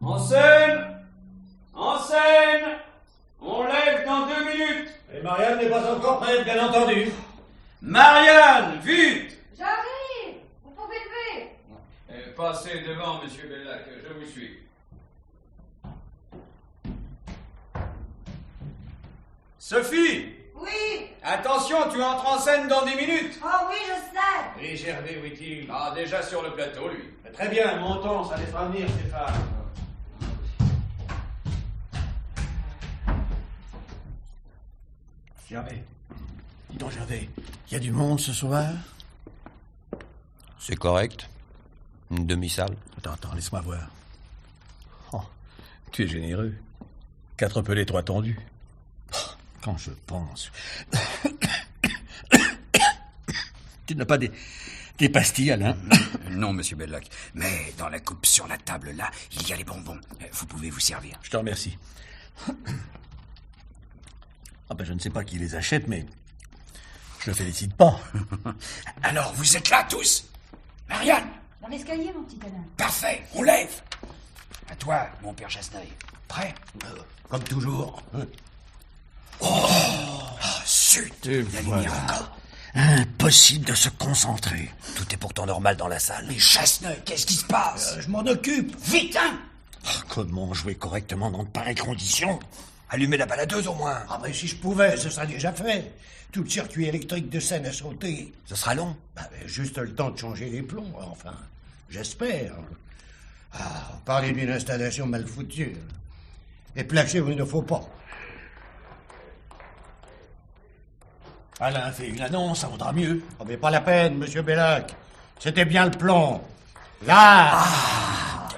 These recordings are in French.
En scène! En scène! On lève dans 2 minutes! Et Marianne n'est pas encore prête, bien entendu. Marianne, vite! J'arrive! Vous pouvez lever! Passez devant, monsieur Bellac, je vous suis. Sophie! Oui! Attention, tu entres en scène dans 10 minutes! Oh oui, je sais! Et Gervais, où est-il? Ah, déjà sur le plateau, lui. Très bien, montons, ça les fera venir, Stéphane. Gervais. Dis donc, Gervais, il y a du monde ce soir? C'est correct. Une demi-salle. Attends, laisse-moi voir. Oh, tu es généreux. 4 pelés, 3 tondus. Oh, quand je pense... Tu n'as pas des pastilles, Alain? Non, monsieur Bellac. Mais dans la coupe sur la table, là, il y a les bonbons. Vous pouvez vous servir. Je te remercie. Ah ben, je ne sais pas qui les achète, mais je le félicite pas. Alors, vous êtes là, tous? Marianne? Dans l'escalier, mon petit Alain. Parfait, on lève. À toi, mon père Chasseneuil. Prêt? Comme toujours. Oh, zut, Et la voilà. lumière encore. Impossible de se concentrer. Tout est pourtant normal dans la salle. Mais Chasseneuil, qu'est-ce qui se passe? Je m'en occupe. Vite, hein? Comment jouer correctement dans de pareilles conditions? Allumez la baladeuse au moins. Ah ben si je pouvais, ce serait déjà fait. Tout le circuit électrique de scène a sauté. Ce sera long. Juste le temps de changer les plombs, enfin. J'espère. Parlez d'une installation mal foutue. Et plaquer où il ne faut pas. Alain fait une annonce, ça vaudra mieux. Oh, mais pas la peine, monsieur Bellac. C'était bien le plan. Là.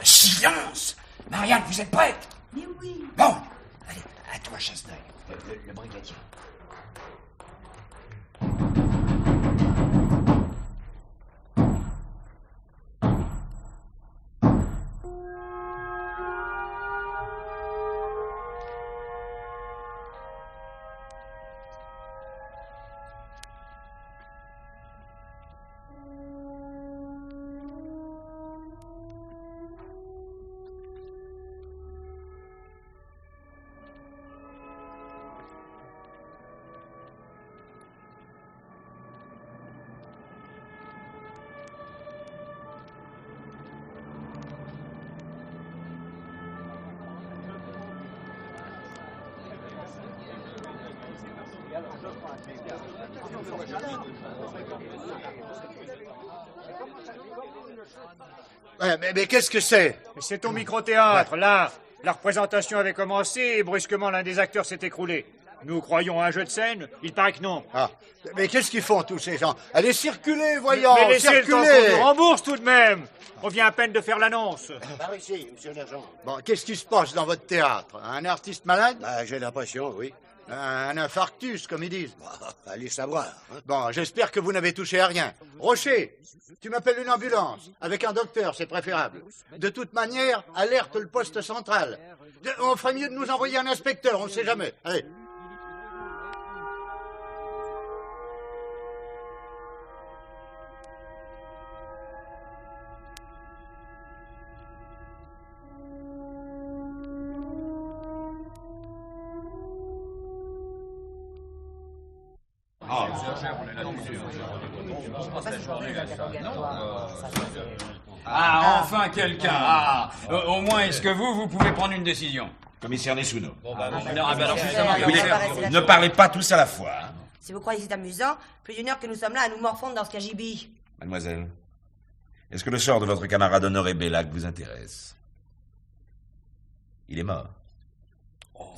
Silence! Marianne, vous êtes prête? Mais oui! Bon, allez, à toi, Chasseneuil, le brigadier. Ouais, mais qu'est-ce que c'est? C'est au micro-théâtre, là. La représentation avait commencé et brusquement l'un des acteurs s'est écroulé. Nous croyons à un jeu de scène, il paraît que non. Ah, mais qu'est-ce qu'ils font tous ces gens? Allez circuler, voyons, Mais laissez le temps qu'on circuler. nous rembourse tout de même. On vient à peine de faire l'annonce. Par ici, monsieur l'agent. Bon, qu'est-ce qui se passe dans votre théâtre? Un artiste malade? J'ai l'impression, oui. Un infarctus, comme ils disent. Allez savoir. Hein. Bon, j'espère que vous n'avez touché à rien. Rocher, tu m'appelles une ambulance. Avec un docteur, c'est préférable. De toute manière, alerte le poste central. On ferait mieux de nous envoyer un inspecteur, on ne sait jamais. Allez. Ah, enfin quelqu'un. Au moins, est-ce que vous pouvez prendre une décision? Commissaire Nessuno. Alors justement, Vous commissaire, apparaissez là- Ne parlez pas tous à la fois. Hein. Si vous croyez que c'est amusant, plus d'une heure que nous sommes là à nous morfondre dans ce cagibi. Mademoiselle, est-ce que le sort de votre camarade Honoré Bellac vous intéresse? Il est mort.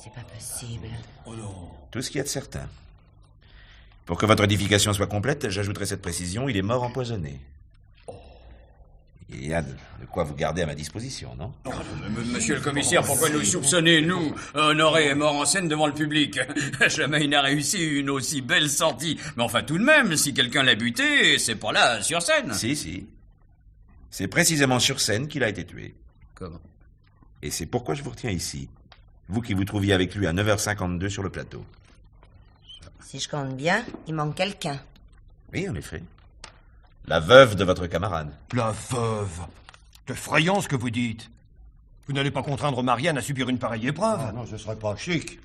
C'est pas possible. Tout ce qu'il y a de certain. Pour que votre édification soit complète, j'ajouterai cette précision, il est mort empoisonné. Il y a de quoi vous garder à ma disposition, non? Monsieur le commissaire, pourquoi nous soupçonner, nous? Honoré est mort en scène devant le public. Jamais il n'a réussi une aussi belle sortie. Mais enfin, tout de même, si quelqu'un l'a buté, c'est pas là, sur scène. Si. C'est précisément sur scène qu'il a été tué. Comment? Et c'est pourquoi je vous retiens ici. Vous qui vous trouviez avec lui à 9h52 sur le plateau. Si je compte bien, il manque quelqu'un. Oui, en effet. La veuve de votre camarade. La veuve. C'est effrayant ce que vous dites. Vous n'allez pas contraindre Marianne à subir une pareille épreuve. Ah non, ce serait pas chic.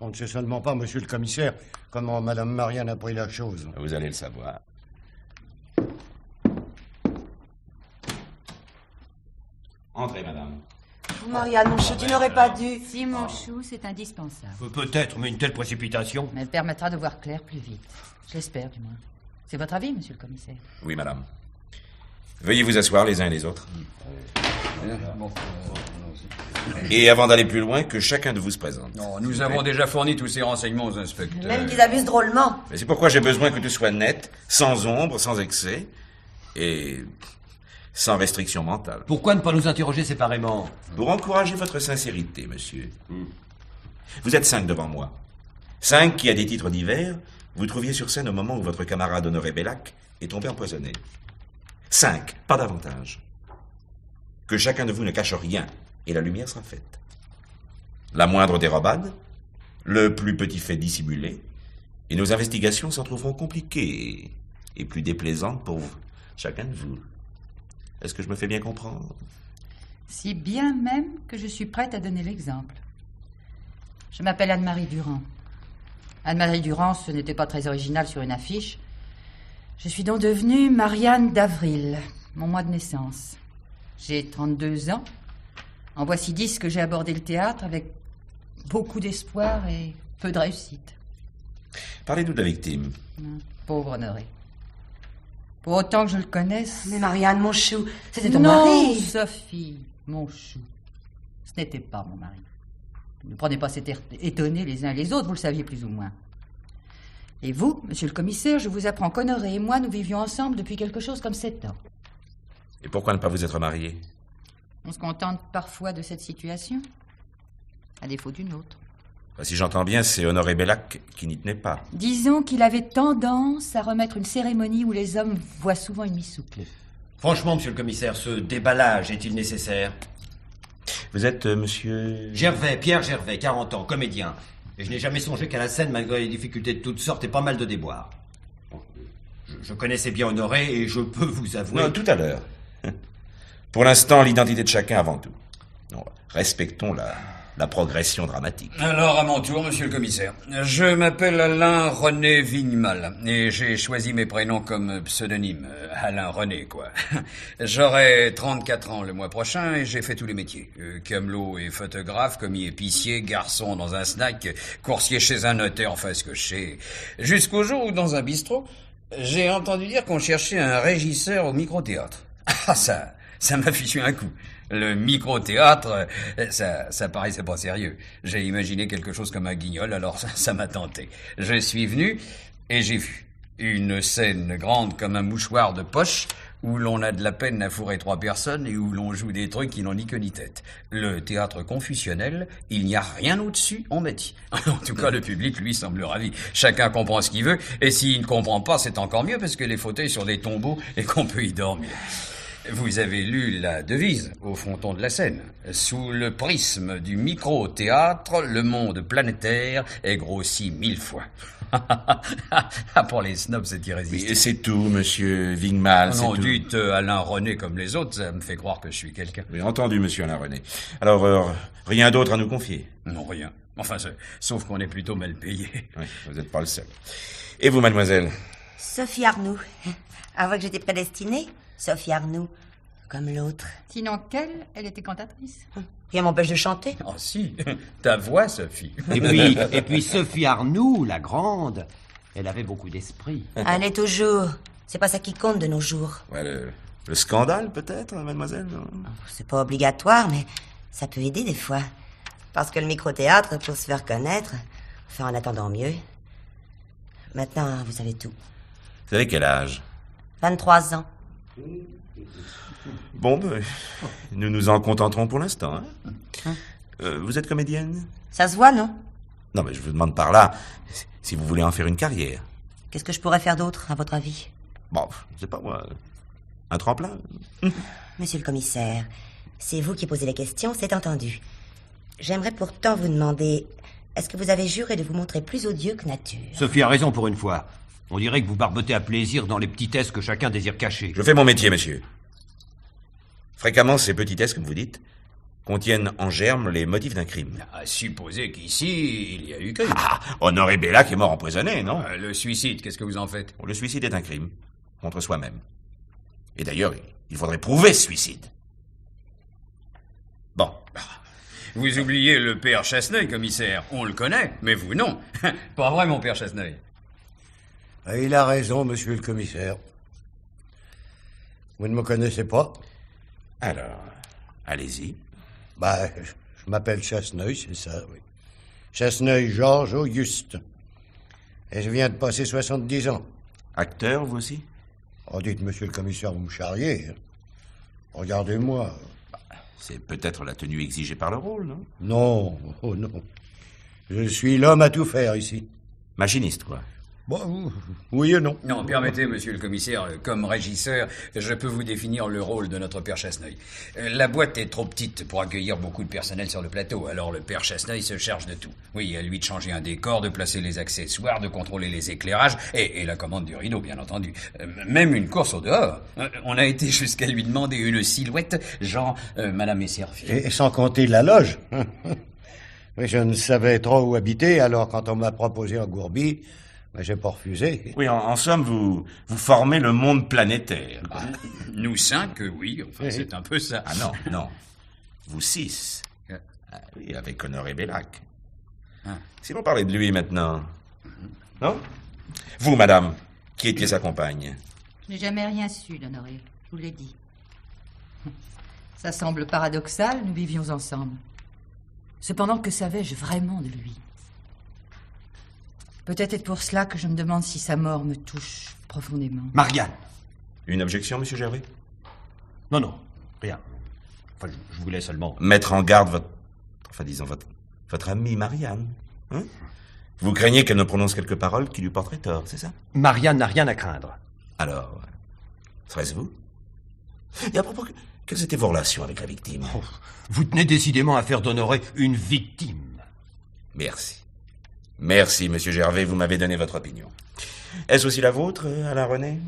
On ne sait seulement pas, monsieur le commissaire, comment Madame Marianne a pris la chose. Vous allez le savoir. Entrez, madame. Marianne, mon chou, tu n'aurais pas dû. Si, mon chou, c'est indispensable. Peut-être, mais une telle précipitation... Mais elle permettra de voir clair plus vite. Je l'espère, du moins. C'est votre avis, monsieur le commissaire? Oui, madame. Veuillez vous asseoir les uns et les autres. Et avant d'aller plus loin, que chacun de vous se présente. Non, nous avons déjà fourni tous ces renseignements aux inspecteurs. Même qu'ils abusent drôlement. Mais c'est pourquoi j'ai besoin que tout soit net, sans ombre, sans excès, et sans restriction mentale. Pourquoi ne pas nous interroger séparément? Pour encourager votre sincérité, monsieur. Vous êtes 5 devant moi. 5 qui, à des titres divers, vous trouviez sur scène au moment où votre camarade Honoré Bellac est tombé empoisonné. 5, pas davantage. Que chacun de vous ne cache rien, et la lumière sera faite. La moindre dérobade, le plus petit fait dissimulé, et nos investigations s'en trouveront compliquées et plus déplaisantes pour chacun de vous. Est-ce que je me fais bien comprendre? Si bien même que je suis prête à donner l'exemple. Je m'appelle Anne-Marie Durand. Anne-Marie Durand, ce n'était pas très original sur une affiche. Je suis donc devenue Marianne d'Avril, mon mois de naissance. J'ai 32 ans. En voici 10 que j'ai abordé le théâtre avec beaucoup d'espoir et peu de réussite. Parlez-nous de la victime. Pauvre Honoré. Pour autant que je le connaisse... Mais Marianne, mon chou, c'était ton non, mari. Sophie, mon chou. Ce n'était pas mon mari. Ne prenez pas cet air étonné les uns les autres, vous le saviez plus ou moins. Et vous, monsieur le commissaire, je vous apprends qu'Honoré et moi, nous vivions ensemble depuis quelque chose comme 7 ans. Et pourquoi ne pas vous être marié? On se contente parfois de cette situation, à défaut d'une autre. Si j'entends bien, c'est Honoré Bellac qui n'y tenait pas. Disons qu'il avait tendance à remettre une cérémonie où les hommes voient souvent une mise sous clé. Franchement, monsieur le commissaire, ce déballage est-il nécessaire? Vous êtes monsieur... Gervais, Pierre Gervais, 40 ans, comédien. Et je n'ai jamais songé qu'à la scène malgré les difficultés de toutes sortes et pas mal de déboires. Je connaissais bien Honoré et je peux vous avouer... Non, tout à l'heure. Pour l'instant, l'identité de chacun avant tout. Non, respectons la progression dramatique. Alors, à mon tour, monsieur le commissaire. Je m'appelle Alain René Vignemal, et j'ai choisi mes prénoms comme pseudonyme. Alain René, quoi. J'aurai 34 ans le mois prochain, et j'ai fait tous les métiers. Camelot et photographe, commis épicier, garçon dans un snack, coursier chez un notaire, enfin ce que je sais. Jusqu'au jour où, dans un bistrot, j'ai entendu dire qu'on cherchait un régisseur au micro-théâtre. Ah, ça m'a fichu un coup. Le micro-théâtre, ça paraissait pas sérieux. J'ai imaginé quelque chose comme un guignol, alors ça m'a tenté. Je suis venu et j'ai vu une scène grande comme un mouchoir de poche où l'on a de la peine à fourrer 3 personnes et où l'on joue des trucs qui n'ont ni queue ni tête. Le théâtre confusionnel, il n'y a rien au-dessus, on m'a dit. En tout cas, le public, lui, semble ravi. Chacun comprend ce qu'il veut, et s'il ne comprend pas, c'est encore mieux parce que les fauteuils sont des tombeaux et qu'on peut y dormir. Vous avez lu la devise au fronton de la scène. Sous le prisme du micro-théâtre, le monde planétaire est grossi 1000 fois. Pour les snobs, c'est irrésistible. Et c'est tout, monsieur Vignemal, c'est non, tout. dites Alain René comme les autres, ça me fait croire que je suis quelqu'un. Oui, entendu, monsieur Alain René. Alors, rien d'autre à nous confier? Non, rien. Enfin, sauf qu'on est plutôt mal payé. Oui, vous n'êtes pas le seul. Et vous, mademoiselle? Sophie Arnoux. Avant que j'étais prédestinée, Sophie Arnoux, comme l'autre. Sinon qu'elle était cantatrice. Rien m'empêche de chanter. Oh si, ta voix, Sophie. Et puis Sophie Arnoux, la grande, elle avait beaucoup d'esprit. Allez, toujours. C'est pas ça qui compte de nos jours. Ouais, le scandale, peut-être, mademoiselle? C'est pas obligatoire, mais ça peut aider des fois. Parce que le micro-théâtre, pour se faire connaître, fait en attendant mieux. Maintenant, vous savez tout. Vous avez quel âge? 23 ans. Bon, nous nous en contenterons pour l'instant. Hein. Vous êtes comédienne? Ça se voit, non? Non, mais je vous demande par là si vous voulez en faire une carrière. Qu'est-ce que je pourrais faire d'autre, à votre avis? Bon, je sais pas moi. Un tremplin? Monsieur le commissaire, c'est vous qui posez les questions, c'est entendu. J'aimerais pourtant vous demander, est-ce que vous avez juré de vous montrer plus odieux que nature? Sophie a raison pour une fois. On dirait que vous barbotez à plaisir dans les petitesses que chacun désire cacher. Je fais mon métier, monsieur. Fréquemment, ces petitesses, comme vous dites, contiennent en germe les motifs d'un crime. À supposer qu'ici, il y a eu crime. Ah, Honoré Bellac est mort empoisonné, non? Le suicide, qu'est-ce que vous en faites? Le suicide est un crime, contre soi-même. Et d'ailleurs, il faudrait prouver ce suicide. Bon. Vous oubliez le père Chasseneuil, commissaire. On le connaît, mais vous, non. Pas vrai, mon père Chasseneuil. Il a raison, monsieur le commissaire. Vous ne me connaissez pas? Alors, allez-y. Je m'appelle Chasseneuil, c'est ça, oui. Chasseneuil Georges Auguste. Et je viens de passer 70 ans. Acteur, vous aussi? Oh, dites, monsieur le commissaire, vous me charriez. Regardez-moi. C'est peut-être la tenue exigée par le rôle, non? Non, oh non. Je suis l'homme à tout faire ici. Machiniste, quoi. Bon, oui et non. Non, permettez, monsieur le commissaire, comme régisseur, je peux vous définir le rôle de notre père Chasseneuil. La boîte est trop petite pour accueillir beaucoup de personnel sur le plateau, alors le père Chasseneuil se charge de tout. Oui, à lui de changer un décor, de placer les accessoires, de contrôler les éclairages, et la commande du rideau, bien entendu. Même une course au dehors. On a été jusqu'à lui demander une silhouette, genre Madame est servie. Et sans compter la loge. Oui, je ne savais trop où habiter, alors quand on m'a proposé en Gourbie, j'ai pas refusé. Oui, en somme, vous formez le monde planétaire. Nous 5, oui, enfin, c'est un peu ça. Ah non. Vous 6. Ah, oui, avec Honoré Bellac. Si l'on parlait de lui maintenant. Non? Vous, madame, qui étiez sa compagne? Je n'ai jamais rien su d'Honoré, je vous l'ai dit. Ça semble paradoxal, nous vivions ensemble. Cependant, que savais-je vraiment de lui? Peut-être est pour cela que je me demande si sa mort me touche profondément. Marianne! Une objection, monsieur Gervais? Non, rien. Enfin, je voulais seulement... Mettre en garde votre amie Marianne. Hein? Vous craignez qu'elle ne prononce quelques paroles qui lui porteraient tort, c'est ça? Marianne n'a rien à craindre. Alors, serait-ce vous? Et à propos, quelles étaient vos relations avec la victime? Vous tenez décidément à faire d'Honoré une victime. Merci, monsieur Gervais, vous m'avez donné votre opinion. Est-ce aussi la vôtre, Alain René?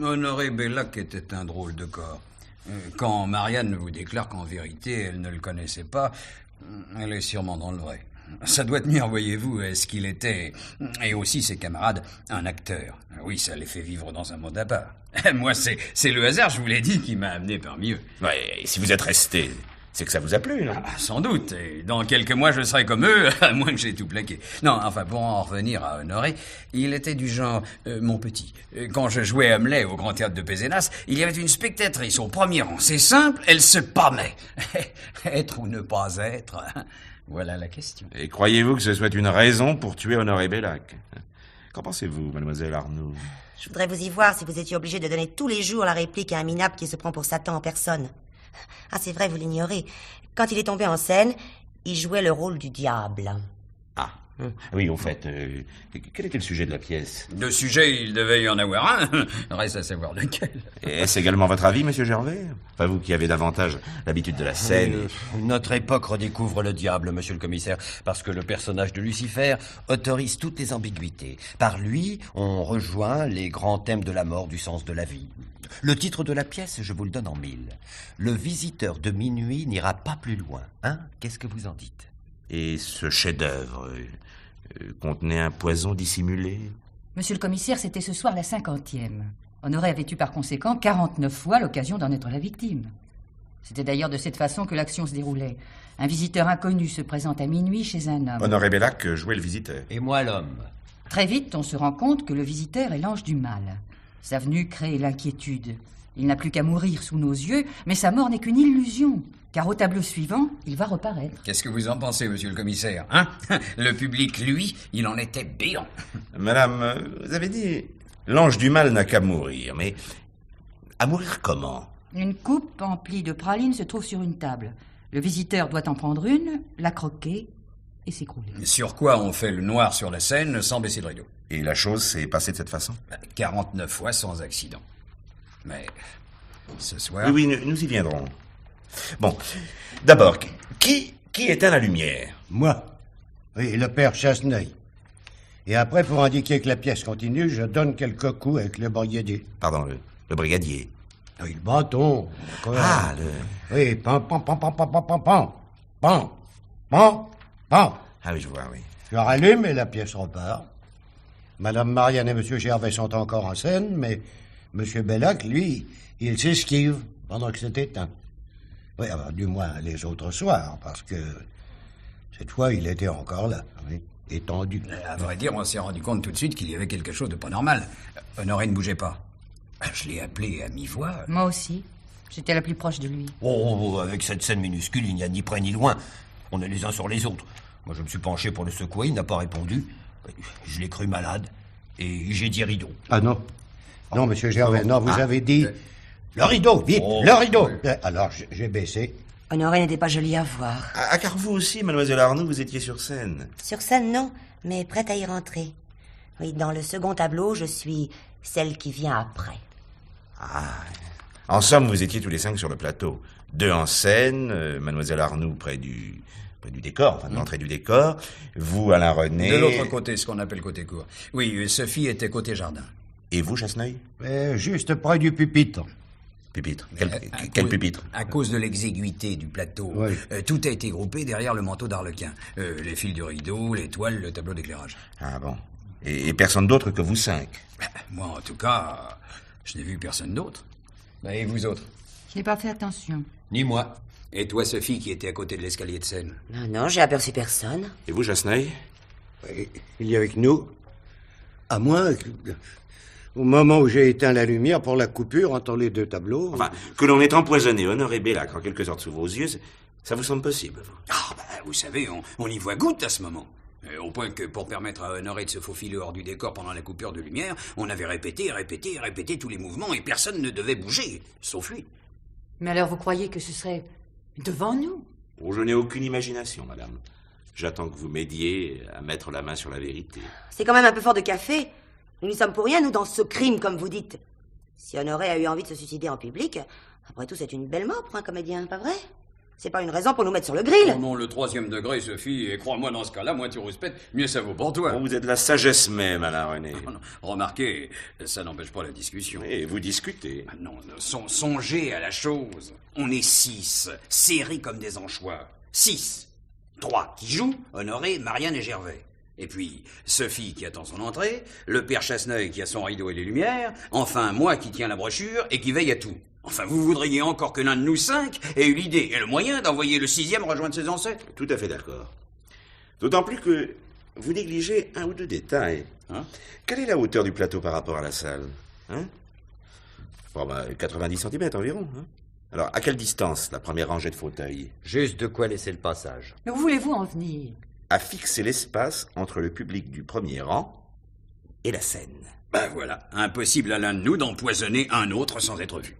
Honoré Bellac était un drôle de corps. Quand Marianne vous déclare qu'en vérité, elle ne le connaissait pas, elle est sûrement dans le vrai. Ça doit tenir, voyez-vous, à ce qu'il était, et aussi ses camarades, un acteur. Oui, ça les fait vivre dans un monde à part. Moi, c'est le hasard, je vous l'ai dit, qui m'a amené parmi eux. Ouais, et si vous êtes resté... C'est que ça vous a plu, non? Sans doute. Et dans quelques mois, je serai comme eux, à moins que j'ai tout plaqué. Non, enfin, pour en revenir à Honoré, il était du genre, mon petit. Quand je jouais Hamlet au Grand Théâtre de Pézenas, il y avait une spectatrice au premier rang. C'est simple, elle se pâmait. Être ou ne pas être, voilà la question. Et croyez-vous que ce soit une raison pour tuer Honoré Bellac? Qu'en pensez-vous, mademoiselle Arnaud? Je voudrais vous y voir si vous étiez obligé de donner tous les jours la réplique à un minable qui se prend pour Satan en personne. Ah, c'est vrai, vous l'ignorez. Quand il est tombé en scène, il jouait le rôle du diable. Ah, oui, au fait, quel était le sujet de la pièce? De sujet, il devait y en avoir un. Reste à savoir lequel. Est-ce également votre avis, monsieur Gervais? Enfin, vous qui avez davantage l'habitude de la scène. Notre époque redécouvre le diable, monsieur le commissaire, parce que le personnage de Lucifer autorise toutes les ambiguïtés. Par lui, on rejoint les grands thèmes de la mort, du sens de la vie. Le titre de la pièce, je vous le donne en 1000. Le visiteur de minuit n'ira pas plus loin. Hein? Qu'est-ce que vous en dites? Et ce chef-d'œuvre contenait un poison dissimulé? Monsieur le commissaire, c'était ce soir la 50e. Honoré avait eu par conséquent 49 fois l'occasion d'en être la victime. C'était d'ailleurs de cette façon que l'action se déroulait. Un visiteur inconnu se présente à minuit chez un homme. Honoré Bellac jouait le visiteur. Et moi l'homme. Très vite, on se rend compte que le visiteur est l'ange du mal. Sa venue crée l'inquiétude. Il n'a plus qu'à mourir sous nos yeux, mais sa mort n'est qu'une illusion, car au tableau suivant, il va reparaître. Qu'est-ce que vous en pensez, monsieur le commissaire, hein? Le public, lui, il en était béant. Madame, vous avez dit, l'ange du mal n'a qu'à mourir, mais À mourir comment? Une coupe emplie de pralines se trouve sur une table. Le visiteur doit en prendre une, la croquer et s'écrouler. Sur quoi on fait le noir sur la scène sans baisser le rideau. Et la chose s'est passée de cette façon? 49 fois sans accident. Mais ce soir... Oui, nous y viendrons. Bon, d'abord, qui éteint la lumière? Moi. Oui, le père Chasseneuil. Et après, pour indiquer que la pièce continue, je donne quelques coups avec le brigadier. Pardon, le brigadier. Oui, le bâton. Ah, Oui, pam, pam, pam, pam, pam, pam, pam, pam, pam, pam, pam. Ah oui, je vois, oui. Je rallume et la pièce repart. Madame Marianne et Monsieur Gervais sont encore en scène, mais Monsieur Bellac, lui, il s'esquive pendant que c'est éteint. Oui, alors, du moins les autres soirs, parce que cette fois, il était encore là, oui, étendu. À vrai dire, on s'est rendu compte tout de suite qu'il y avait quelque chose de pas normal. Honoré ne bougeait pas. Je l'ai appelé à mi-voix. Moi aussi. J'étais la plus proche de lui. Oh, avec cette scène minuscule, il n'y a ni près ni loin. On est les uns sur les autres. Moi, je me suis penché pour le secouer, il n'a pas répondu. Je l'ai cru malade. Et j'ai dit rideau. Ah non. Non, Monsieur Gervais, non, vous avez dit... Le rideau, vite, le rideau. Alors, j'ai baissé. Honoré n'était pas joli à voir. Ah, car vous aussi, mademoiselle Arnoux, vous étiez sur scène. Sur scène, non, mais prête à y rentrer. Oui, dans le second tableau, je suis celle qui vient après. Ah. En somme, vous étiez tous les 5 sur le plateau. 2 en scène, mademoiselle Arnoux près du décor, enfin de l'entrée du décor. Vous, Alain René... De l'autre côté, ce qu'on appelle côté cour. Oui, Sophie était côté jardin. Et vous, Chasseneuil? Juste près du pupitre. Pupitre. Quel pupitre? À cause de l'exiguïté du plateau, oui. Tout a été groupé derrière le manteau d'Arlequin. Les fils du rideau, les toiles, le tableau d'éclairage. Ah bon. Et personne d'autre que vous 5? Moi, en tout cas, je n'ai vu personne d'autre. Et vous autres? Je n'ai pas fait attention. Ni moi. Et toi, Sophie, qui était à côté de l'escalier de scène? Non, j'ai aperçu personne. Et vous, Chasseneuil? Il y a avec nous, à moins au moment où j'ai éteint la lumière pour la coupure entre les 2 tableaux... Enfin, que l'on ait empoisonné Honoré Bellac en quelque sorte sous vos yeux, ça vous semble possible, vous? Ah, vous savez, on y voit goutte à ce moment. Au point que pour permettre à Honoré de se faufiler hors du décor pendant la coupure de lumière, on avait répété tous les mouvements et personne ne devait bouger, sauf lui. Mais alors vous croyez que ce serait devant nous? Oh, je n'ai aucune imagination, madame. J'attends que vous m'aidiez à mettre la main sur la vérité. C'est quand même un peu fort de café. Nous n'y sommes pour rien, nous, dans ce crime, comme vous dites. Si Honoré a eu envie de se suicider en public, après tout, c'est une belle mort pour un comédien, pas vrai? C'est pas une raison pour nous mettre sur le grill. Oh non, le 3e degré, Sophie, et crois-moi, dans ce cas-là, moins tu rouspètes, mieux ça vaut pour toi. Oh, vous êtes de la sagesse même, Alain René. Non, remarquez, ça n'empêche pas la discussion. Et vous discutez. Non, songez à la chose. On est 6, serrés comme des anchois. 6. 3 qui jouent, Honoré, Marianne et Gervais. Et puis, Sophie qui attend son entrée, le père Chasseneuil qui a son rideau et les lumières, enfin, moi qui tiens la brochure et qui veille à tout. Enfin, vous voudriez encore que l'un de nous 5 ait eu l'idée et le moyen d'envoyer le 6e rejoindre ses ancêtres? Tout à fait d'accord. D'autant plus que vous négligez un ou 2 détails. Quelle est la hauteur du plateau par rapport à la salle? 90 cm environ. Alors, à quelle distance la première rangée de fauteuils? Juste de quoi laisser le passage. Mais où voulez-vous en venir? À fixer l'espace entre le public du premier rang et la scène. Ben voilà, impossible à l'un de nous d'empoisonner un autre sans être vu.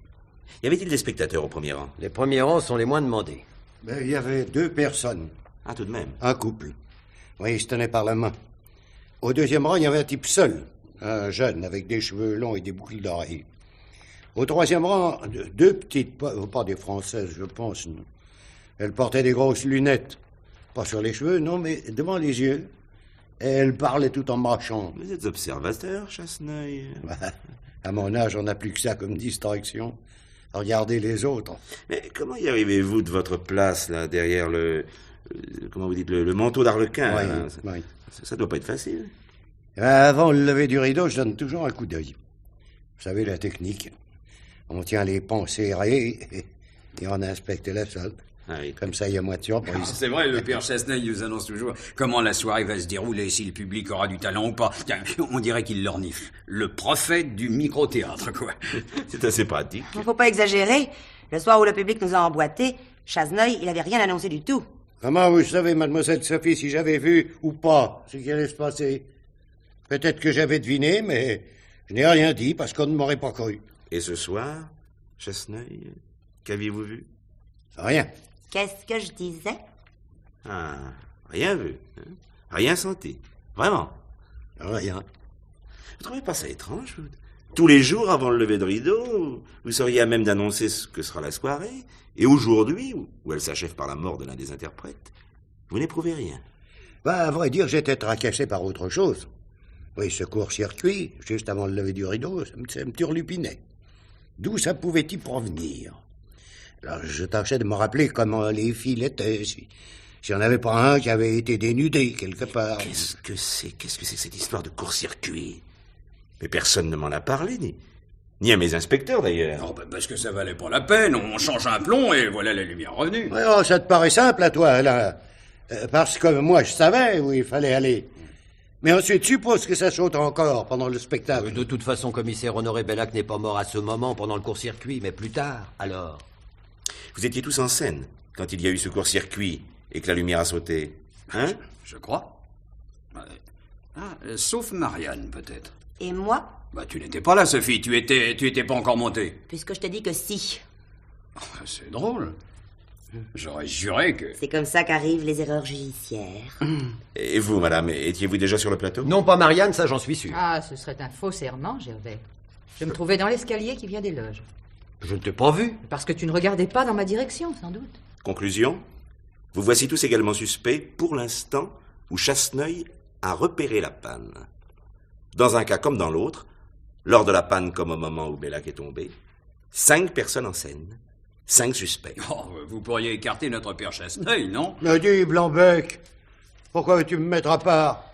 Y avait-il des spectateurs au premier rang? Les premiers rangs sont les moins demandés. Il y avait 2 personnes. Ah, tout de même. Un couple. Oui, ils se tenaient par la main. Au 2e rang, il y avait un type seul. Un jeune avec des cheveux longs et des boucles d'oreilles. Au 3e rang, 2 petites, pas des Françaises, je pense. Non. Elles portaient des grosses lunettes. Pas sur les cheveux, non, mais devant les yeux. Et elles parlaient tout en marchant. Vous êtes observateur, Chasseneuil? À mon âge, on n'a plus que ça comme distraction. Regardez les autres. Mais comment y arrivez-vous de votre place, là, derrière comment vous dites, le manteau d'Arlequin? Oui. Ça doit pas être facile. Avant le lever du rideau, je donne toujours un coup d'œil. Vous savez la technique. On tient les ponts serrés et on inspecte la salle. Ah oui. Comme ça, il y a moitié. C'est vrai, le père Chasseneuil nous annonce toujours comment la soirée va se dérouler, si le public aura du talent ou pas. Tiens, on dirait qu'il l'ornifle. Le prophète du micro-théâtre, quoi. C'est assez pratique. Il faut pas exagérer. Le soir où le public nous a emboîtés, Chasseneuil, il avait rien annoncé du tout. Comment vous savez, mademoiselle Sophie, si j'avais vu ou pas ce qui allait se passer? Peut-être que j'avais deviné, mais je n'ai rien dit parce qu'on ne m'aurait pas cru. Et ce soir, Chasseneuil, qu'aviez-vous vu? Rien. Qu'est-ce que je disais? Ah, rien vu. Hein? Rien senti. Vraiment? Rien. Vous trouvez pas ça étrange? Tous les jours, avant le lever de rideau, vous seriez à même d'annoncer ce que sera la soirée. Et aujourd'hui, où elle s'achève par la mort de l'un des interprètes, vous n'éprouvez rien. Bah, à vrai dire, j'étais tracassé par autre chose. Oui, ce court-circuit, juste avant le lever du rideau, ça me turlupinait. D'où ça pouvait-il provenir? Alors, je tâchais de me rappeler comment les fils étaient, s'il n'y en avait pas un qui avait été dénudé quelque part. Qu'est-ce que c'est que cette histoire de court-circuit? Mais personne ne m'en a parlé, ni à mes inspecteurs, d'ailleurs. Oh, parce que ça valait pas la peine. On change un plomb et voilà la lumière revenue. Ouais, oh, ça te paraît simple à toi, là. Parce que moi, je savais où il fallait aller. Mais ensuite, suppose que ça saute encore pendant le spectacle. De toute façon, commissaire Honoré Bellac n'est pas mort à ce moment pendant le court-circuit, mais plus tard, alors. Vous étiez tous en scène quand il y a eu ce court-circuit et que la lumière a sauté. Hein? Je crois. Sauf Marianne, peut-être. Et moi? Bah, tu n'étais pas là, Sophie. Tu étais pas encore montée. Puisque je t'ai dit que si. C'est drôle. J'aurais juré que... C'est comme ça qu'arrivent les erreurs judiciaires. Et vous, madame, étiez-vous déjà sur le plateau? Non, pas Marianne, ça j'en suis sûr. Ah, ce serait un faux serment, Gervais. Je me trouvais dans l'escalier qui vient des loges. Je ne t'ai pas vu. Parce que tu ne regardais pas dans ma direction, sans doute. Conclusion? Vous voici tous également suspects, pour l'instant, où Chasseneuil a repéré la panne. Dans un cas comme dans l'autre, lors de la panne comme au moment où Bellac est tombé, 5 personnes en scène, 5 suspects. Oh, vous pourriez écarter notre père Chasseneuil, non? Me dis, Blanc-Bec, pourquoi veux-tu me mettre à part?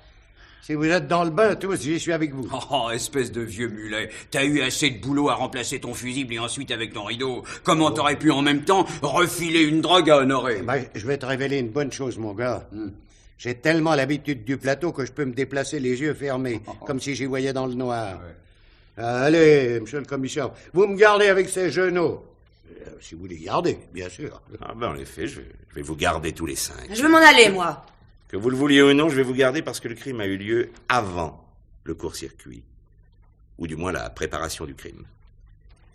Si vous êtes dans le bain, tous, j'y suis avec vous. Oh, espèce de vieux mulet. T'as eu assez de boulot à remplacer ton fusible et ensuite avec ton rideau. Comment t'aurais pu en même temps refiler une drogue à Honoré? Ben, je vais te révéler une bonne chose, mon gars. J'ai tellement l'habitude du plateau que je peux me déplacer les yeux fermés, comme si j'y voyais dans le noir. Ouais. Allez, monsieur le commissaire, vous me gardez avec ces genoux. Si vous les gardez, bien sûr. Ah ben, en effet, je vais vous garder tous les 5. Je veux m'en aller, moi. Que vous le vouliez ou non, je vais vous garder parce que le crime a eu lieu avant le court-circuit. Ou du moins la préparation du crime.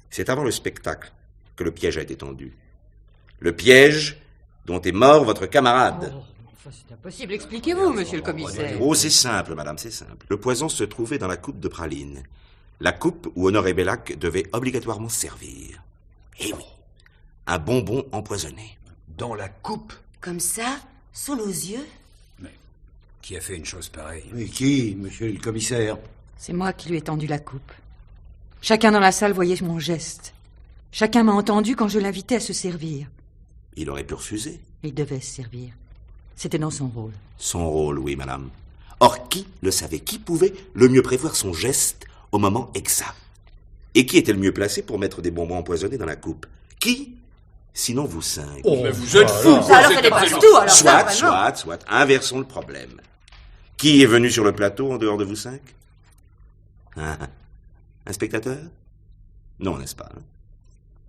C'est avant le spectacle que le piège a été tendu. Le piège dont est mort votre camarade. Oh, enfin, c'est impossible. Expliquez-vous, monsieur le commissaire. Oh, c'est simple, madame, c'est simple. Le poison se trouvait dans la coupe de praline. La coupe où Honoré Bellac devait obligatoirement servir. Eh oui, un bonbon empoisonné. Dans la coupe? Comme ça, sous nos yeux? Qui a fait une chose pareille? Mais qui, monsieur le commissaire? C'est moi qui lui ai tendu la coupe. Chacun dans la salle voyait mon geste. Chacun m'a entendu quand je l'invitais à se servir. Il aurait pu refuser. Il devait se servir. C'était dans son rôle. Son rôle, oui, madame. Or, qui le savait? Qui pouvait le mieux prévoir son geste au moment exact? Et qui était le mieux placé pour mettre des bonbons empoisonnés dans la coupe? Qui? Sinon vous 5. Oh, mais vous êtes fous! Alors ça dépasse tout, alors ça, vraiment. Soit. Inversons le problème. Qui est venu sur le plateau en dehors de vous 5? Un spectateur? Non, n'est-ce pas?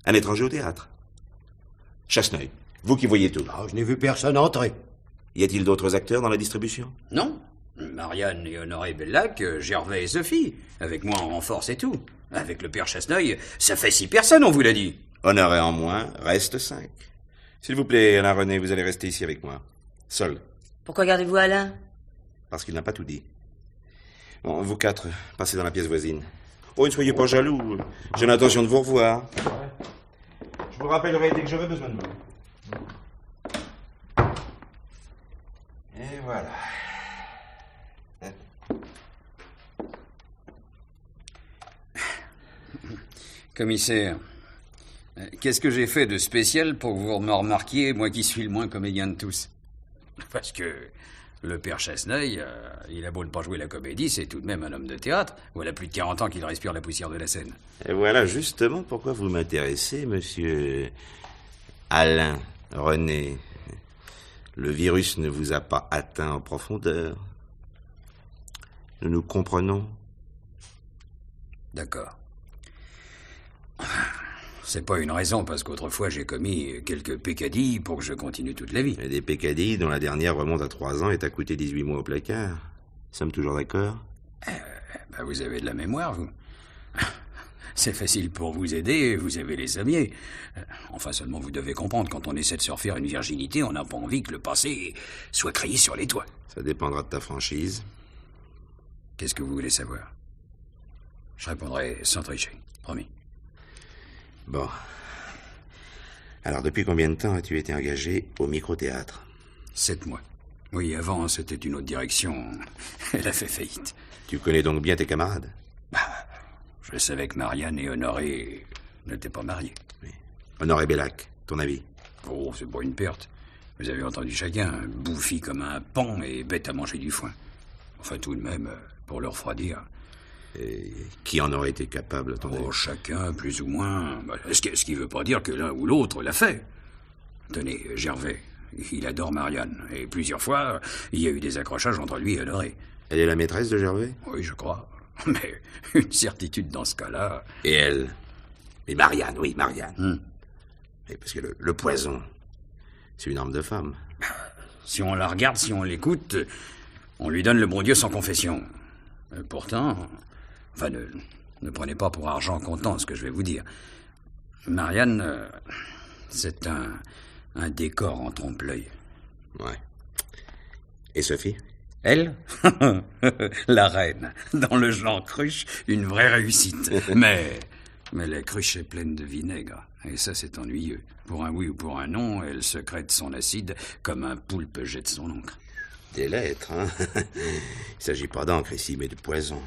Un étranger au théâtre? Chasseneuil, vous qui voyez tout. Ah, je n'ai vu personne entrer. Y a-t-il d'autres acteurs dans la distribution? Non. Marianne et Honoré Bellac, Gervais et Sophie. Avec moi en renfort, c'est tout. Avec le père Chasseneuil, ça fait 6 personnes, on vous l'a dit. Honoré en moins, reste 5. S'il vous plaît, Alain René, vous allez rester ici avec moi. Seul. Pourquoi gardez-vous Alain? Parce qu'il n'a pas tout dit. Bon, vous 4, passez dans la pièce voisine. Oh, ne soyez pas jaloux. J'ai l'intention de vous revoir. Je vous rappellerai dès que j'aurai besoin de vous. Et voilà. Commissaire, qu'est-ce que j'ai fait de spécial pour que vous me remarquiez, moi qui suis le moins comédien de tous? Parce que le père Chasseneuil, il a beau ne pas jouer la comédie, c'est tout de même un homme de théâtre. Voilà plus de 40 ans qu'il respire la poussière de la scène. Et voilà justement pourquoi vous m'intéressez, monsieur Alain René. Le virus ne vous a pas atteint en profondeur. Nous nous comprenons. D'accord. C'est pas une raison, parce qu'autrefois j'ai commis quelques peccadilles pour que je continue toute la vie. Et des peccadilles dont la dernière remonte à 3 ans et t'a coûté 18 mois au placard. Nous sommes toujours d'accord? Vous avez de la mémoire, vous. C'est facile pour vous aider, vous avez les sommiers. Enfin, seulement vous devez comprendre, quand on essaie de se refaire une virginité, on n'a pas envie que le passé soit crié sur les toits. Ça dépendra de ta franchise. Qu'est-ce que vous voulez savoir? Je répondrai sans tricher, promis. Bon. Alors, depuis combien de temps as-tu été engagé au micro-théâtre? 7 mois. Oui, avant, c'était une autre direction. Elle a fait faillite. Tu connais donc bien tes camarades? Je savais que Marianne et Honoré n'étaient pas mariés. Oui. Honoré Bellac, ton avis? Oh, c'est pas une perte. Vous avez entendu chacun, bouffi comme un paon et bête à manger du foin. Enfin, tout de même, pour le refroidir. Et qui en aurait été capable, à ton avis? Chacun, plus ou moins. Ce qui veut pas dire que l'un ou l'autre l'a fait. Tenez, Gervais, il adore Marianne. Et plusieurs fois, il y a eu des accrochages entre lui et Honoré. Elle est la maîtresse de Gervais? Oui, je crois. Mais une certitude dans ce cas-là... Et elle? Et Marianne, oui, Marianne. Et parce que le poison, c'est une arme de femme. Si on la regarde, si on l'écoute, on lui donne le bon Dieu sans confession. Pourtant... Enfin, ne prenez pas pour argent comptant ce que je vais vous dire. Marianne, c'est un décor en trompe-l'œil. Ouais. Et Sophie? Elle? La reine. Dans le genre cruche, une vraie réussite. Mais la cruche est pleine de vinaigre. Et ça, c'est ennuyeux. Pour un oui ou pour un non, elle secrète son acide comme un poulpe jette son encre. Des lettres, hein? Il s'agit pas d'encre ici, mais de poison.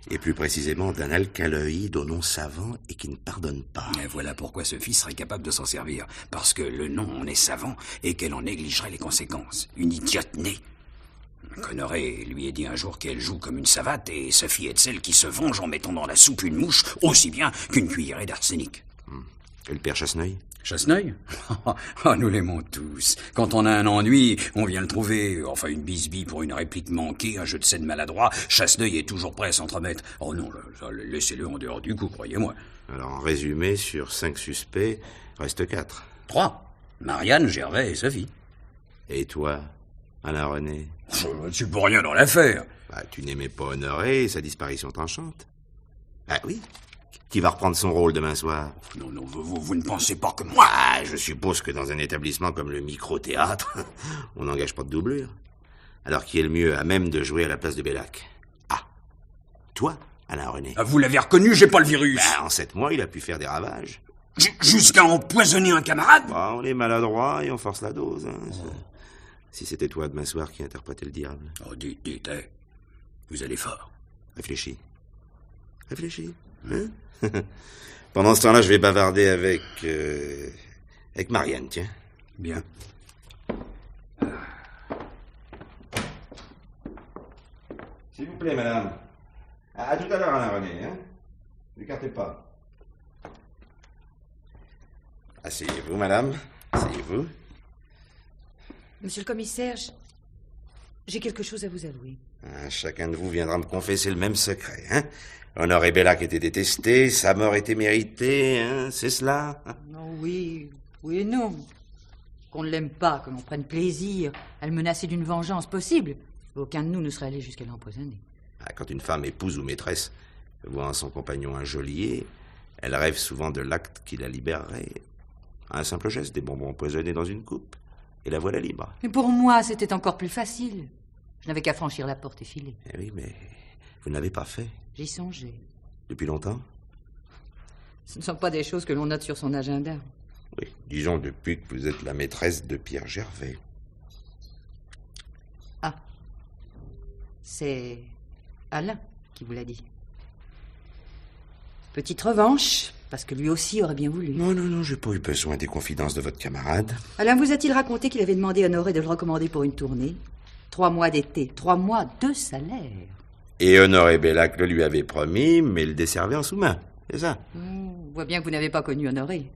Et plus précisément d'un alcaloïde au nom savant et qui ne pardonne pas. Et voilà pourquoi Sophie serait capable de s'en servir. Parce que le nom en est savant et qu'elle en négligerait les conséquences. Une idiote née. Honoré lui a dit un jour qu'elle joue comme une savate et Sophie est de celle qui se venge en mettant dans la soupe une mouche aussi bien qu'une cuillerée d'arsenic. Et le père Chasseneuil? Chasseneuil? Nous l'aimons tous. Quand on a un ennui, on vient le trouver. Enfin, une bisbille pour une réplique manquée, un jeu de scène maladroit. Chasseneuil est toujours prêt à s'entremettre. Oh non, laissez-le en dehors du coup, croyez-moi. Alors, en résumé, sur 5 suspects, reste 4. 3. Marianne, Gervais et Sophie. Et toi, Alain René? Tu peux rien dans l'affaire. Tu n'aimais pas Honoré et sa disparition t'enchante? Oui. Qui va reprendre son rôle demain soir? Non, vous ne pensez pas que moi... Je suppose que dans un établissement comme le micro-théâtre, on n'engage pas de doublure. Alors qui est le mieux à même de jouer à la place de Bellac? Toi, Alain René. Vous l'avez reconnu, j'ai pas le virus. En 7 mois, il a pu faire des ravages. Jusqu'à empoisonner un camarade? On est maladroit et on force la dose. Si c'était toi demain soir qui interprétait le diable. Dites, vous allez fort. Réfléchis. Hein? Pendant ce temps-là, je vais bavarder avec Marianne, tiens. Bien. S'il vous plaît, madame. À tout à l'heure, Alain René, hein? N'écartez pas. Asseyez-vous, madame. Asseyez-vous. Monsieur le commissaire, j'ai quelque chose à vous avouer. Chacun de vous viendra me confesser le même secret, hein? Honoré Bellac était détesté, sa mort était méritée, hein? C'est cela? Non, oui et non. Qu'on ne l'aime pas, que l'on prenne plaisir à le menacer d'une vengeance possible. Aucun de nous ne serait allé jusqu'à l'empoisonner. Quand une femme épouse ou maîtresse voit en son compagnon un geôlier, elle rêve souvent de l'acte qui la libérerait. Un simple geste, des bonbons empoisonnés dans une coupe, et la voilà libre. Mais pour moi, c'était encore plus facile. Je n'avais qu'à franchir la porte et filer. Oui, mais vous ne l'avez pas fait. J'y songeais. Depuis longtemps? Ce ne sont pas des choses que l'on note sur son agenda. Oui, disons depuis que vous êtes la maîtresse de Pierre Gervais. C'est Alain qui vous l'a dit. Petite revanche, parce que lui aussi aurait bien voulu. Non, j'ai pas eu besoin des confidences de votre camarade. Alain vous a-t-il raconté qu'il avait demandé à Honoré de le recommander pour une tournée? 3 mois d'été, 3 mois de salaire. Et Honoré Bellac le lui avait promis, mais le desservait en sous-main, c'est ça? On voit bien que vous n'avez pas connu Honoré.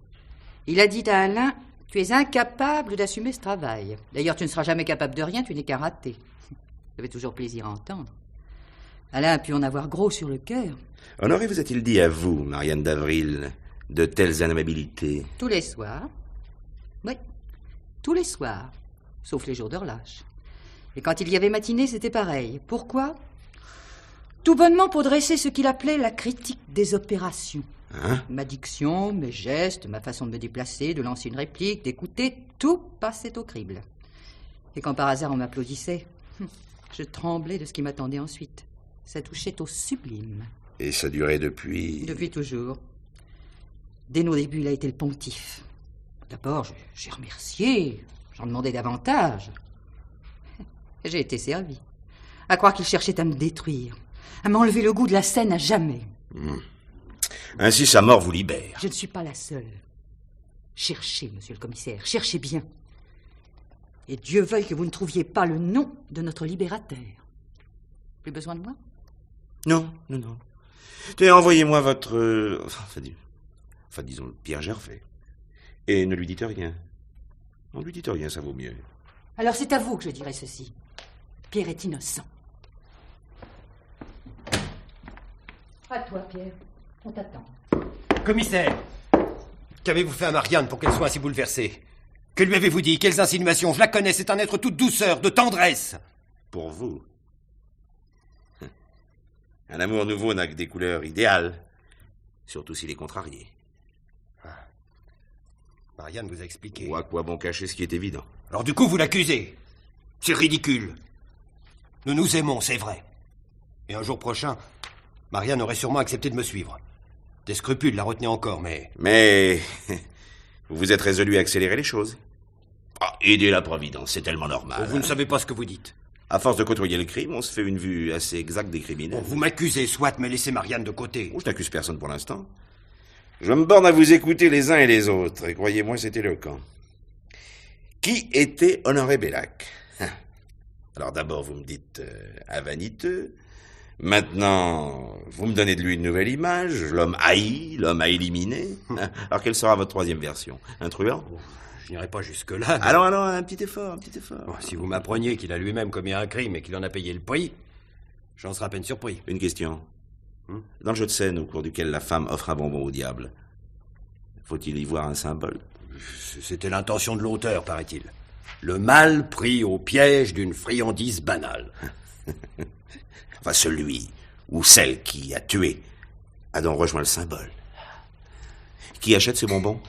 Il a dit à Alain, tu es incapable d'assumer ce travail. D'ailleurs, tu ne seras jamais capable de rien, tu n'es qu'un raté. Ça fait toujours plaisir à entendre. Alain a pu en avoir gros sur le cœur. Honoré vous a-t-il dit à vous, Marianne d'Avril, de telles inamabilités? Tous les soirs. Oui, tous les soirs, sauf les jours de relâche. Et quand il y avait matinée, c'était pareil. Pourquoi? Tout bonnement pour dresser ce qu'il appelait la critique des opérations. Hein? Ma diction, mes gestes, ma façon de me déplacer, de lancer une réplique, d'écouter, tout passait au crible. Et quand par hasard on m'applaudissait, je tremblais de ce qui m'attendait ensuite. Ça touchait au sublime. Et ça durait depuis... Depuis toujours. Dès nos débuts, il a été le pontife. D'abord, j'ai remercié, j'en demandais davantage. J'ai été servi. À croire qu'il cherchait à me détruire, à m'enlever le goût de la scène à jamais. Ainsi, sa mort vous libère. Je ne suis pas la seule. Cherchez, monsieur le commissaire, cherchez bien. Et Dieu veuille que vous ne trouviez pas le nom de notre libérateur. Plus besoin de moi? Non. Tenez, envoyez-moi votre... Enfin, disons, Pierre Gervais. Et ne lui dites rien. Ne lui dites rien, ça vaut mieux. Alors c'est à vous que je dirai ceci. Pierre est innocent. À toi, Pierre. On t'attend. Commissaire, qu'avez-vous fait à Marianne pour qu'elle soit ainsi bouleversée? Que lui avez-vous dit? Quelles insinuations? Je la connais, c'est un être toute douceur, de tendresse. Pour vous. Un amour nouveau n'a que des couleurs idéales. Surtout s'il est contrarié. Marianne vous a expliqué. Ou à quoi bon cacher ce qui est évident? Alors du coup, vous l'accusez. C'est ridicule. Nous nous aimons, c'est vrai. Et un jour prochain, Marianne aurait sûrement accepté de me suivre. Des scrupules la retenaient encore, mais... Mais... vous vous êtes résolu à accélérer les choses. Aider la Providence, c'est tellement normal. Vous ne savez pas ce que vous dites. À force de côtoyer le crime, on se fait une vue assez exacte des criminels. Vous m'accusez, soit, mais laissez Marianne de côté. Je n'accuse personne pour l'instant. Je me borne à vous écouter les uns et les autres, et croyez-moi, c'est éloquent. Qui était Honoré Bellac? Alors d'abord, vous me dites un vaniteux. Maintenant, vous me donnez de lui une nouvelle image, l'homme haï, l'homme à éliminer. Alors quelle sera votre troisième version? Un truand? Je n'irai pas jusque-là. Mais... Alors, un petit effort. Si vous m'appreniez qu'il a lui-même commis un crime et qu'il en a payé le prix, j'en serais à peine surpris. Une question. Dans le jeu de scène au cours duquel la femme offre un bonbon au diable, faut-il y voir un symbole? C'était l'intention de l'auteur, paraît-il. Le mal pris au piège d'une friandise banale. Enfin, celui ou celle qui a tué a donc rejoint le symbole. Qui achète ces bonbons?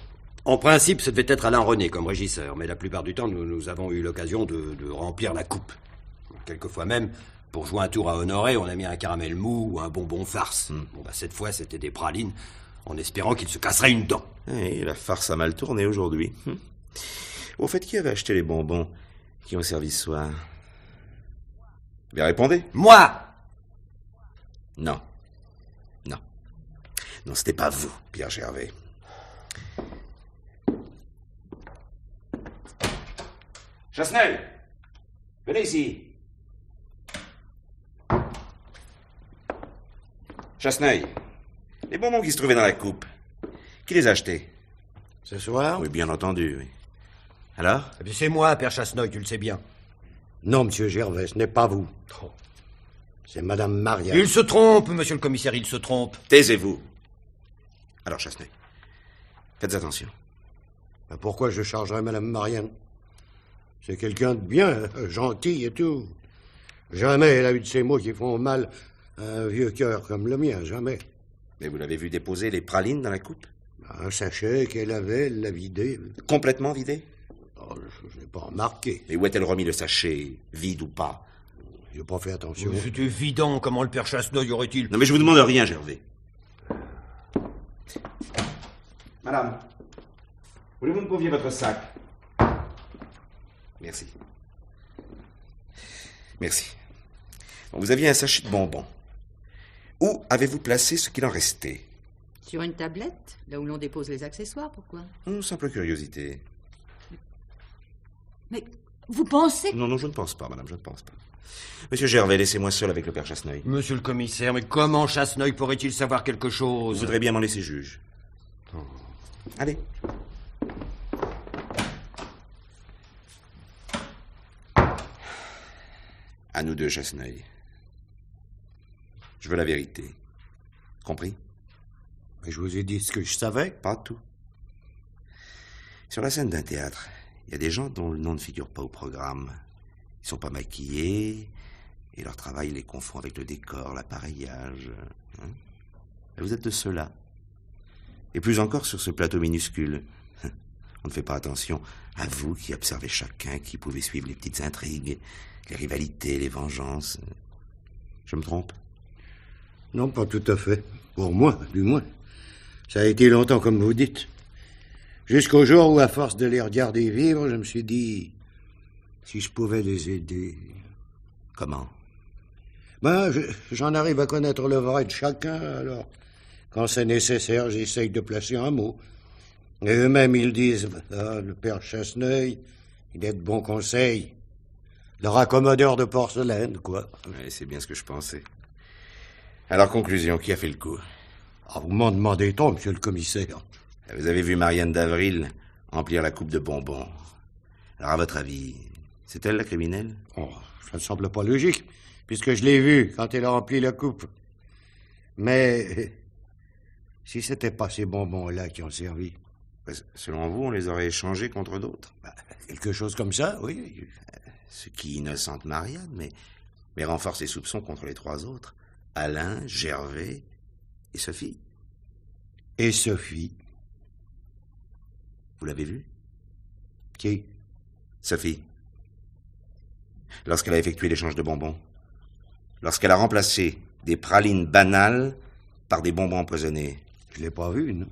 En principe, ce devait être Alain René comme régisseur, mais la plupart du temps, nous avons eu l'occasion de remplir la coupe. Quelquefois même, pour jouer un tour à Honoré, on a mis un caramel mou ou un bonbon farce. Cette fois, c'était des pralines, en espérant qu'il se casserait une dent. Et la farce a mal tourné aujourd'hui. Au fait, qui avait acheté les bonbons qui ont servi ce soir? Bien, répondez. Moi! Non, c'était pas vous, Pierre Gervais. Chasseneuil, venez ici. Chasseneuil, les bonbons qui se trouvaient dans la coupe, qui les a achetés? Ce soir? Oui, bien entendu, oui. Alors? Eh bien, c'est moi, Père Chasseneuil, tu le sais bien. Non, monsieur Gervais, ce n'est pas vous. C'est Madame Marianne. Il se trompe, monsieur le commissaire, il se trompe. Taisez-vous. Alors, Chasseneuil, faites attention. Pourquoi je chargerais Madame Marianne? C'est quelqu'un de bien, gentil et tout. Jamais elle a eu de ces mots qui font mal à un vieux cœur comme le mien, jamais. Mais vous l'avez vu déposer les pralines dans la coupe? Un sachet qu'elle avait, elle l'a vidé. Complètement vidé? Oh, je n'ai pas remarqué. Et où a-t-elle remis le sachet, vide ou pas? Je n'ai pas fait attention. C'est évident, comment le Père Chasseneuil aurait-il... Non, mais je vous demande rien, Gervais. Madame, voulez-vous me confier votre sac? Merci. Bon, vous aviez un sachet de bonbons. Où avez-vous placé ce qu'il en restait? Sur une tablette, là où l'on dépose les accessoires, pourquoi? Simple curiosité. Mais vous pensez... Non, je ne pense pas, madame, je ne pense pas. Monsieur Gervais, laissez-moi seul avec le père Chasseneuil. Monsieur le commissaire, mais comment Chasseneuil pourrait-il savoir quelque chose? Je voudrais bien m'en laisser juge. Allez. À nous deux, Chasseneuil. Je veux la vérité. Compris? Mais je vous ai dit ce que je savais. Pas tout. Sur la scène d'un théâtre, il y a des gens dont le nom ne figure pas au programme. Ils sont pas maquillés, Et leur travail les confond avec le décor, l'appareillage. Hein? Vous êtes de ceux-là. Et plus encore sur ce plateau minuscule. On ne fait pas attention à vous qui observez chacun, qui pouvez suivre les petites intrigues, les rivalités, les vengeances. Je me trompe? Non, pas tout à fait. Pour moi, du moins. Ça a été longtemps, comme vous dites. Jusqu'au jour où, à force de les regarder vivre, je me suis dit... si je pouvais les aider... Comment? J'en arrive à connaître le vrai de chacun, alors... quand c'est nécessaire, j'essaye de placer un mot. Et eux-mêmes, ils disent... le père Chasseneuil, il est de bons conseils. Le raccommodeur de porcelaine, quoi. Oui, c'est bien ce que je pensais. Alors, conclusion, qui a fait le coup? Vous m'en demandez tant, monsieur le commissaire. Vous avez vu Marianne d'Avril remplir la coupe de bonbons. Alors, à votre avis, c'est elle la criminelle? Ça ne semble pas logique, puisque je l'ai vue quand elle a rempli la coupe. Mais si c'était pas ces bonbons-là qui ont servi... Selon vous, on les aurait échangés contre d'autres? Quelque chose comme ça, oui. Ce qui innocente Marianne, mais renforce les soupçons contre les trois autres. Alain, Gervais et Sophie. Et Sophie? Vous l'avez vue? Qui? Sophie. Lorsqu'elle a effectué l'échange de bonbons. Lorsqu'elle a remplacé des pralines banales par des bonbons empoisonnés. Je l'ai pas vue, non.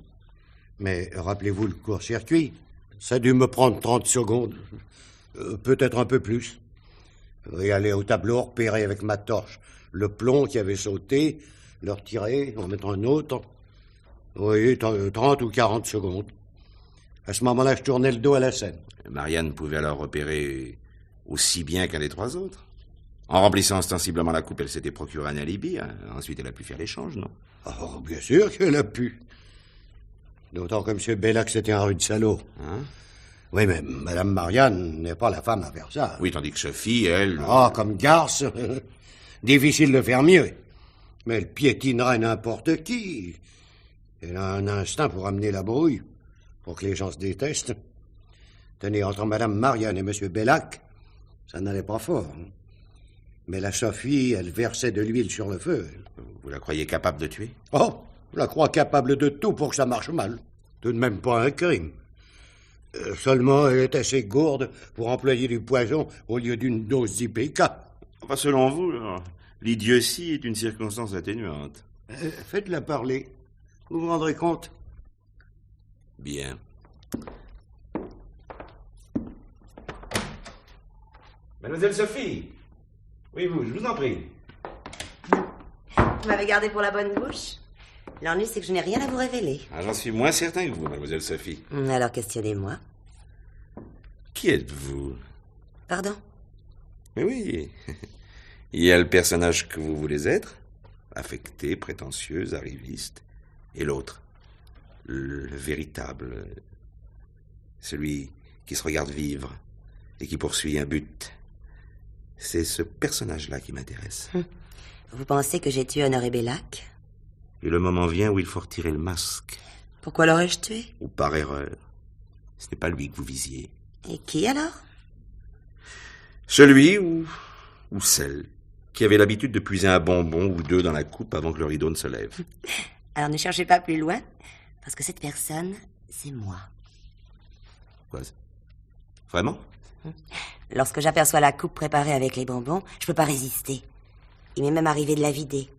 Mais rappelez-vous le court-circuit. Ça a dû me prendre 30 secondes. Peut-être un peu plus. Et aller au tableau, repérer avec ma torche le plomb qui avait sauté, le retirer, en mettre un autre. Oui, 30 ou 40 secondes. À ce moment-là, je tournais le dos à la scène. Marianne pouvait alors repérer aussi bien qu'un des trois autres. En remplissant ostensiblement la coupe, elle s'était procuré un alibi. Hein. Ensuite, elle a pu faire l'échange, non? Oh, bien sûr qu'elle a pu. D'autant que M. Bellac, c'était un rude salaud. Hein? Oui, mais Mme Marianne n'est pas la femme à faire ça. Oui, tandis que Sophie, elle... Comme garce. Difficile de faire mieux. Mais elle piétinerait n'importe qui. Elle a un instinct pour amener la brouille, pour que les gens se détestent. Tenez, entre Mme Marianne et M. Bellac, ça n'allait pas fort. Mais la Sophie, elle versait de l'huile sur le feu. Vous la croyez capable de tuer? Je la crois capable de tout pour que ça marche mal. Tout de même pas un crime. Seulement, elle est assez gourde pour employer du poison au lieu d'une dose d'IPK. Enfin, selon vous, l'idiotie est une circonstance atténuante. Faites-la parler. Vous vous rendrez compte? Bien. Mademoiselle Sophie. Oui, vous, je vous en prie. Vous m'avez gardé pour la bonne bouche? L'ennui, c'est que je n'ai rien à vous révéler. J'en suis moins certain que vous, mademoiselle Sophie. Alors, questionnez-moi. Qui êtes-vous? Pardon? Mais oui. Il y a le personnage que vous voulez être, affecté, prétentieuse, arriviste, et l'autre, le véritable, celui qui se regarde vivre et qui poursuit un but. C'est ce personnage-là qui m'intéresse. Vous pensez que j'ai tué Honoré Bellac? Et le moment vient où il faut retirer le masque. Pourquoi l'aurais-je tué? Ou par erreur. Ce n'est pas lui que vous visiez. Et qui alors? Celui ou celle qui avait l'habitude de puiser un bonbon ou deux dans la coupe avant que le rideau ne se lève. Alors ne cherchez pas plus loin, parce que cette personne, c'est moi. Quoi? Vraiment? Lorsque j'aperçois la coupe préparée avec les bonbons, je peux pas résister. Il m'est même arrivé de la vider.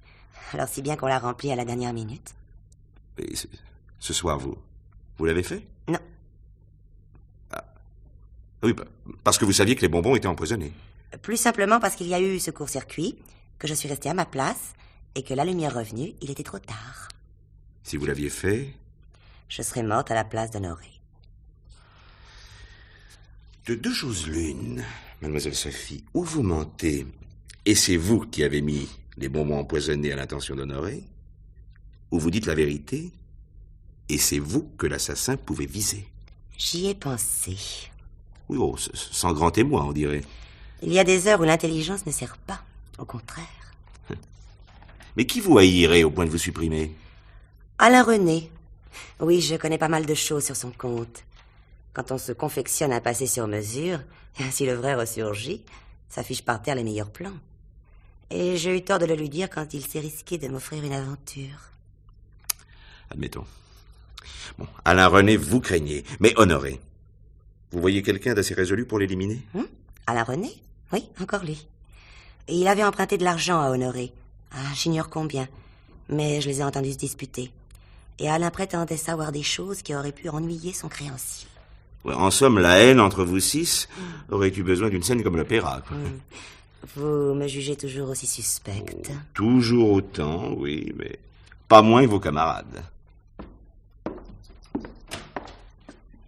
Alors si bien qu'on l'a remplie à la dernière minute. Et ce soir, vous l'avez fait? Non. Oui, parce que vous saviez que les bonbons étaient empoisonnés. Plus simplement parce qu'il y a eu ce court-circuit, que je suis restée à ma place, et que la lumière revenue, il était trop tard. Si vous l'aviez fait... Je serais morte à la place d'Honoré. De deux choses l'une, mademoiselle Sophie, ou vous mentez, et c'est vous qui avez mis les bonbons empoisonnés à l'intention d'Honoré, ou vous dites la vérité, et c'est vous que l'assassin pouvait viser. J'y ai pensé. Oui, sans grand témoin, on dirait. Il y a des heures où l'intelligence ne sert pas, au contraire. Mais qui vous haïrait au point de vous supprimer? Alain René. Oui, je connais pas mal de choses sur son compte. Quand on se confectionne un passé sur mesure, et ainsi le vrai ressurgit, s'affiche par terre les meilleurs plans. Et j'ai eu tort de le lui dire quand il s'est risqué de m'offrir une aventure. Admettons. Bon, Alain René, vous craignez, mais Honoré. Vous voyez quelqu'un d'assez résolu pour l'éliminer? Alain René? Oui, encore lui. Et il avait emprunté de l'argent à Honoré. J'ignore combien, mais je les ai entendus se disputer. Et Alain prétendait savoir des choses qui auraient pu ennuyer son créancier. Ouais, en somme, la haine entre vous 6 aurait eu besoin d'une scène comme l'opéra. Vous me jugez toujours aussi suspecte. Toujours autant, oui, mais pas moins que vos camarades.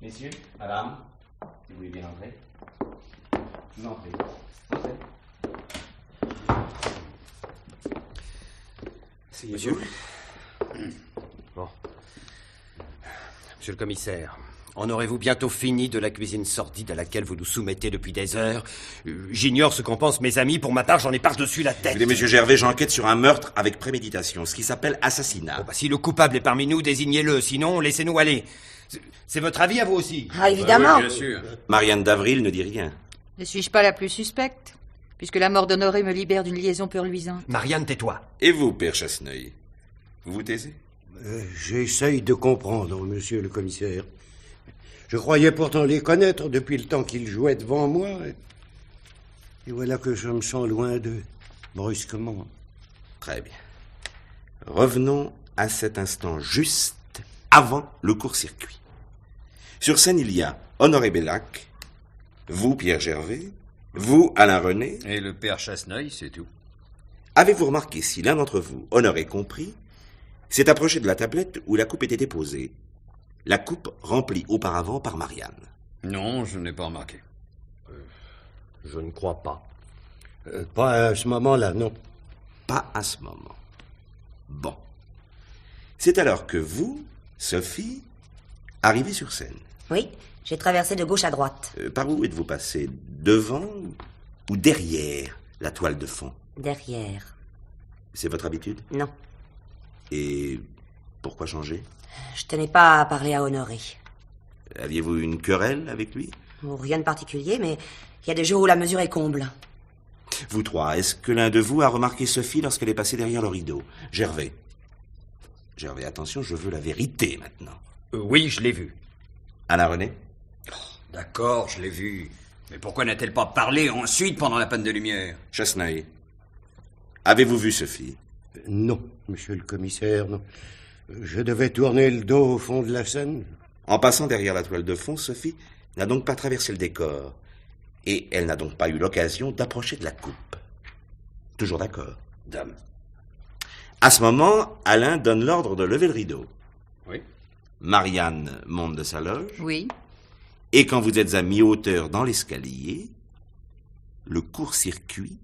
Messieurs, madame, si vous voulez bien entrer. Je vous en prie. Monsieur. Bon. Monsieur le commissaire, en aurez-vous bientôt fini de la cuisine sordide à laquelle vous nous soumettez depuis des heures? J'ignore ce qu'en pensent mes amis. Pour ma part, j'en ai par-dessus la tête. Écoutez, monsieur Gervais, j'enquête sur un meurtre avec préméditation, ce qui s'appelle assassinat. Si le coupable est parmi nous, désignez-le. Sinon, laissez-nous aller. C'est votre avis à vous aussi? Évidemment. Oui, bien sûr. Marianne d'Avril ne dit rien. Ne suis-je pas la plus suspecte, puisque la mort d'Honoré me libère d'une liaison peu reluisante? Marianne, tais-toi. Et vous, père Chasseneuil, vous vous taisez? J'essaye de comprendre, monsieur le commissaire. Je croyais pourtant les connaître depuis le temps qu'ils jouaient devant moi. Et voilà que je me sens loin d'eux, brusquement. Très bien. Revenons à cet instant juste avant le court-circuit. Sur scène, il y a Honoré Bellac, vous, Pierre Gervais, vous, Alain René. Et le père Chasseneuil, c'est tout. Avez-vous remarqué si l'un d'entre vous, Honoré compris, s'est approché de la tablette où la coupe était déposée? La coupe remplie auparavant par Marianne. Non, je n'ai pas remarqué. Je ne crois pas. Pas à ce moment-là, non. Pas à ce moment. Bon. C'est alors que vous, Sophie, arrivez sur scène. Oui, j'ai traversé de gauche à droite. Par où êtes-vous passé? Devant ou derrière la toile de fond? Derrière. C'est votre habitude? Non. Et pourquoi changer? Je tenais pas à parler à Honoré. Aviez-vous une querelle avec lui? Rien de particulier, mais il y a des jours où la mesure est comble. Vous trois, est-ce que l'un de vous a remarqué Sophie lorsqu'elle est passée derrière le rideau? Gervais. Gervais, attention, je veux la vérité maintenant. Oui, je l'ai vue. Alain René? D'accord, je l'ai vue. Mais pourquoi n'a-t-elle pas parlé ensuite pendant la panne de lumière? Chasseneuil. Avez-vous vu Sophie? Non, monsieur le commissaire, non. Je devais tourner le dos au fond de la scène. En passant derrière la toile de fond, Sophie n'a donc pas traversé le décor. Et elle n'a donc pas eu l'occasion d'approcher de la coupe. Toujours d'accord? Dame. À ce moment, Alain donne l'ordre de lever le rideau. Oui. Marianne monte de sa loge. Oui. Et quand vous êtes à mi-hauteur dans l'escalier, le court-circuit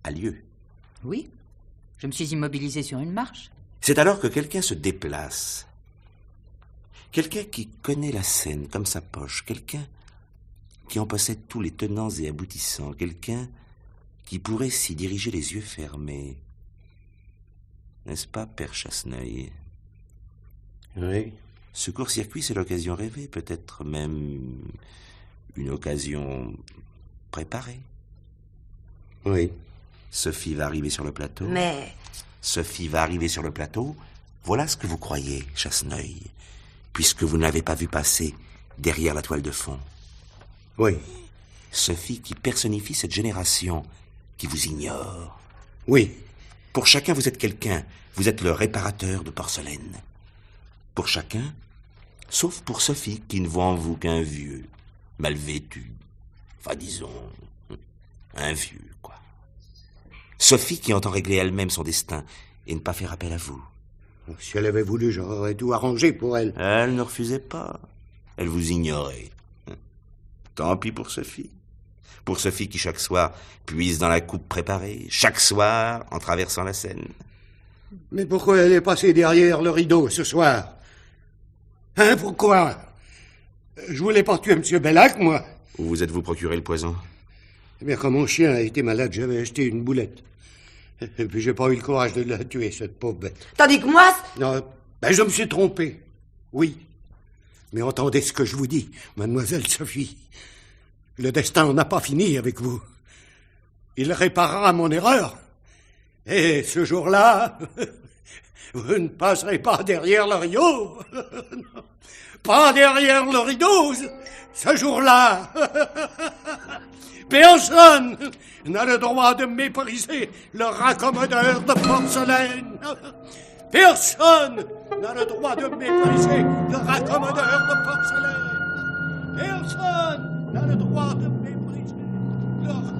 a lieu. Oui. Je me suis immobilisée sur une marche. C'est alors que quelqu'un se déplace. Quelqu'un qui connaît la scène comme sa poche. Quelqu'un qui en possède tous les tenants et aboutissants. Quelqu'un qui pourrait s'y diriger les yeux fermés. N'est-ce pas, père Chasseneuil? Oui. Ce court-circuit, c'est l'occasion rêvée, peut-être même une occasion préparée. Oui. Sophie va arriver sur le plateau. Mais... Sophie va arriver sur le plateau. Voilà ce que vous croyez, Chasseneuil, puisque vous ne l'avez pas vu passer derrière la toile de fond. Oui. Sophie qui personnifie cette génération qui vous ignore. Oui. Pour chacun, vous êtes quelqu'un. Vous êtes le réparateur de porcelaine. Pour chacun, sauf pour Sophie, qui ne voit en vous qu'un vieux, mal vêtu. Enfin, disons, un vieux, quoi. Sophie qui entend régler elle-même son destin et ne pas faire appel à vous. Si elle avait voulu, j'aurais tout arrangé pour elle. Elle ne refusait pas. Elle vous ignorait. Tant pis pour Sophie. Pour Sophie qui, chaque soir, puise dans la coupe préparée, chaque soir, en traversant la scène. Mais pourquoi elle est passée derrière le rideau ce soir? Hein, pourquoi? Je voulais pas tuer M. Bellac, moi. Où vous êtes-vous procuré le poison? Eh bien, quand mon chien a été malade, j'avais acheté une boulette. Et puis j'ai pas eu le courage de la tuer, cette pauvre bête. Tandis que moi... Non, ben je me suis trompé. Oui. Mais entendez ce que je vous dis, mademoiselle Sophie. Le destin n'a pas fini avec vous. Il réparera mon erreur. Et ce jour-là, vous ne passerez pas derrière le rideau. Pas derrière le rideau, ce jour-là. Personne n'a le droit de mépriser le raccommodeur de porcelaine. Personne n'a le droit de mépriser le raccommodeur de porcelaine. Personne n'a le droit de mépriser le